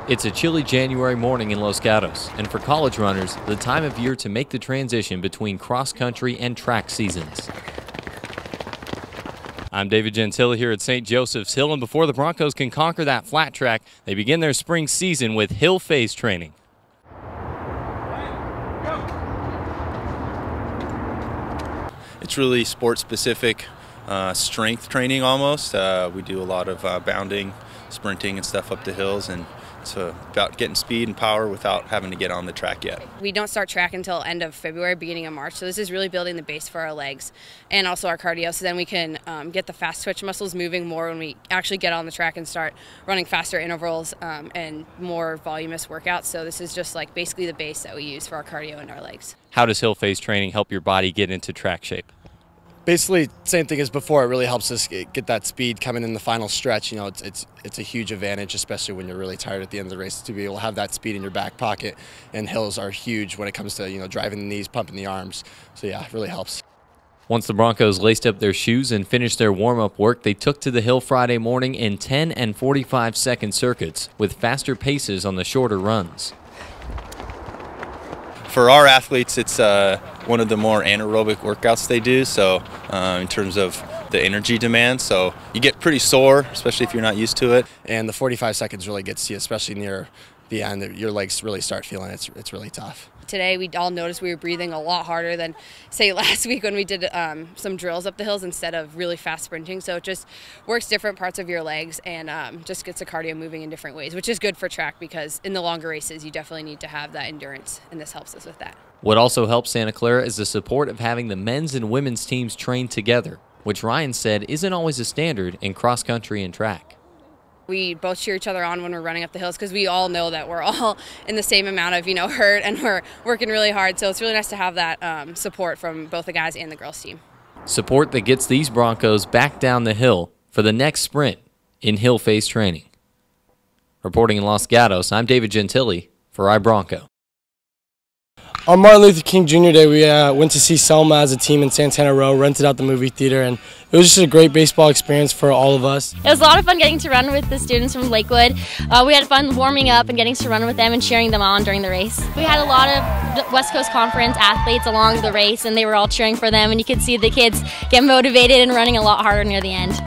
It's a chilly January morning in Los Gatos, and for college runners, the time of year to make the transition between cross-country and track seasons. I'm David Gentile here at St. Joseph's Hill, and before the Broncos can conquer that flat track, they begin their spring season with hill phase training. It's really sport-specific strength training almost. We do a lot of bounding, sprinting and stuff up the hills, and it's about getting speed and power without having to get on the track yet. We don't start track until end of February, beginning of March, so this is really building the base for our legs and also our cardio, so then we can get the fast twitch muscles moving more when we actually get on the track and start running faster intervals and more voluminous workouts. So this is just like basically the base that we use for our cardio and our legs. How does hill phase training help your body get into track shape? Basically, same thing as before. It really helps us get that speed coming in the final stretch. You know, it's a huge advantage, especially when you're really tired at the end of the race, to be able to have that speed in your back pocket. And hills are huge when it comes to driving the knees, pumping the arms. So yeah, it really helps. Once the Broncos laced up their shoes and finished their warm-up work, they took to the hill Friday morning in 10 and 45-second circuits with faster paces on the shorter runs. For our athletes, it's one of the more anaerobic workouts they do, so in terms of the energy demand, so you get pretty sore, especially if you're not used to it. And the 45 seconds really gets to you, especially near the end. Your legs really start feeling it. It's really tough. Today we all noticed we were breathing a lot harder than, say, last week when we did some drills up the hills instead of really fast sprinting. So it just works different parts of your legs and just gets the cardio moving in different ways, which is good for track because in the longer races you definitely need to have that endurance, and this helps us with that. What also helps Santa Clara is the support of having the men's and women's teams train together, which Ryan said isn't always a standard in cross-country and track. We both cheer each other on when we're running up the hills because we all know that we're all in the same amount of hurt and we're working really hard. So it's really nice to have that support from both the guys and the girls team. Support that gets these Broncos back down the hill for the next sprint in hill phase training. Reporting in Los Gatos, I'm David Gentile for EYEBRONCO. On Martin Luther King Jr. Day, we went to see Selma as a team in Santana Row, rented out the movie theater, and it was just a great baseball experience for all of us. It was a lot of fun getting to run with the students from Lakewood. We had fun warming up and getting to run with them and cheering them on during the race. We had a lot of West Coast Conference athletes along the race, and they were all cheering for them, and you could see the kids get motivated and running a lot harder near the end.